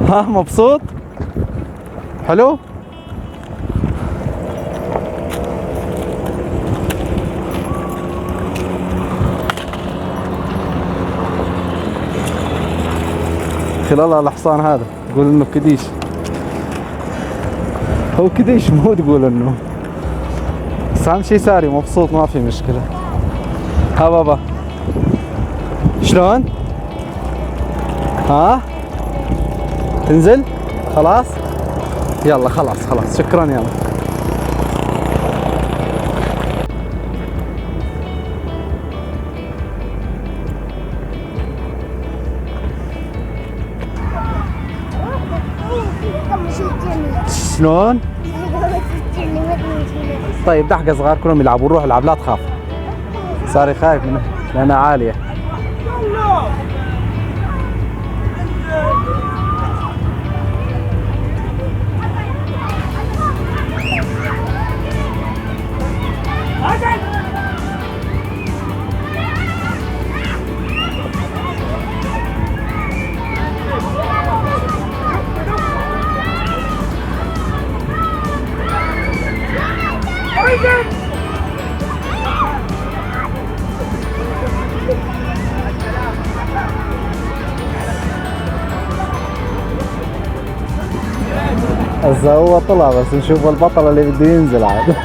ها مبسوط؟ حلو؟ خلال الحصان هذا تقول انه كديش، هو كديش مو تقول انه، بس اهم شي ساري مبسوط ما في مشكلة. ها بابا شلون؟ ها؟ تنزل؟ خلاص؟ يلا خلاص شكرا يلا. شلون؟ طيب دحقة صغار كلهم يلعبوا، روح العب لا تخاف. ساري خايف منه لأنها عالية. هسه هو طلع، بس نشوف البطل اللي بده ينزل عاد.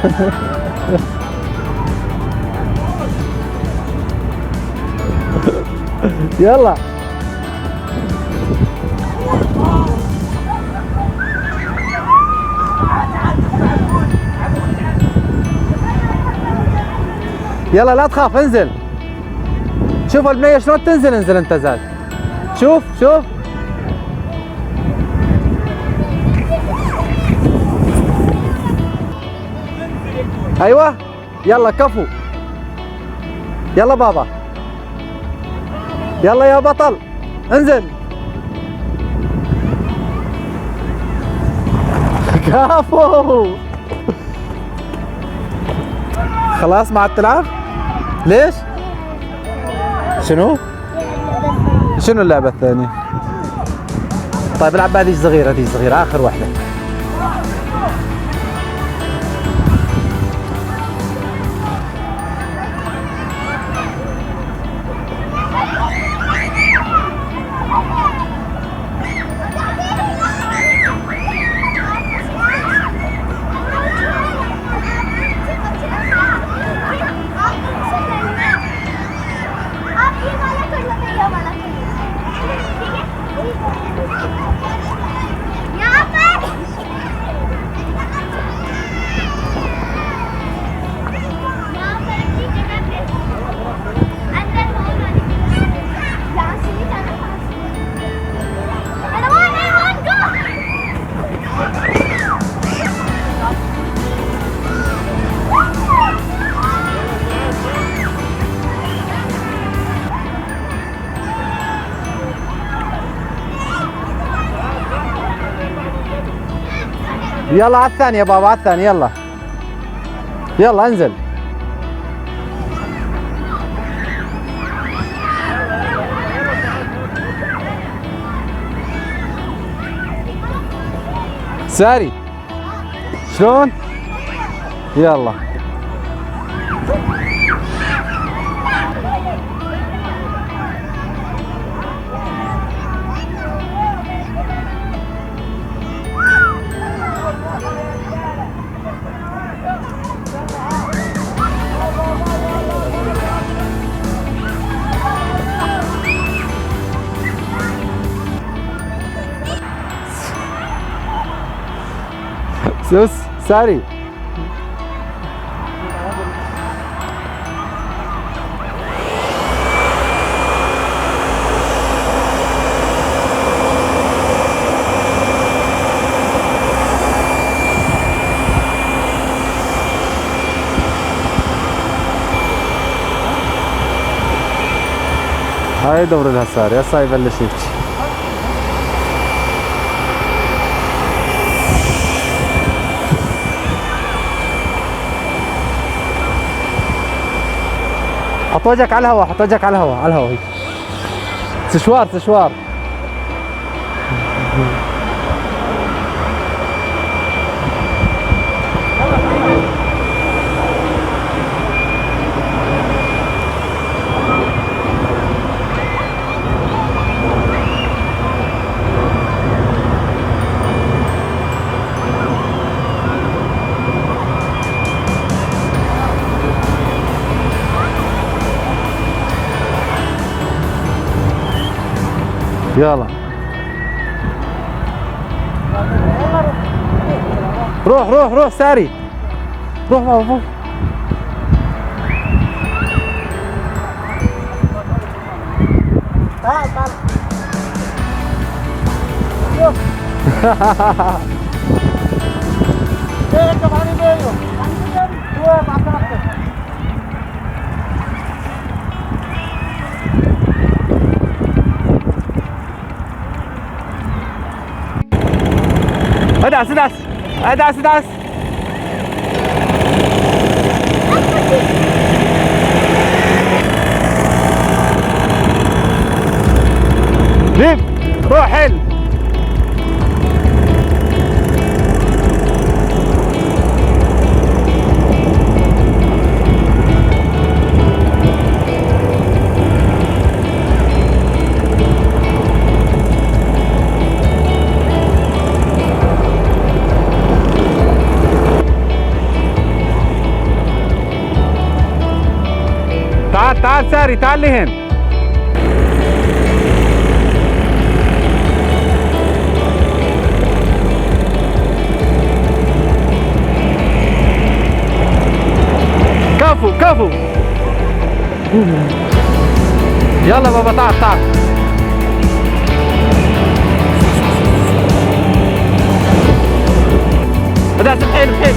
يلا يلا لا تخاف انزل. شوف البنية شلون تنزل، انزل انت زاد. شوف ايوه يلا كفو. يلا بابا يلا يا بطل انزل. كفو. خلاص ما عاد تلعب؟ ليش؟ شنو اللعبة الثانية؟ طيب العب هذه صغيرة آخر واحدة. يلا على الثانية بابا، على الثانية يلا انزل. ساري شلون؟ يلا سوس ساري. هاي دور لها ساري، هسه يبلش يبكي. حط وجهك على الهواء، حط وجهك على الهواء، على الهواء هيك. سشوار يلا روح روح روح ساري روح بابا تعال تعال شوف اركب علي بيو شوف عطرك ادعس ادعس ادعس ادعس ليف روح حل تعال تعال ساري تعال لهن كفو كفو يلا بابا تعال تعال ادعس بحيل بحيل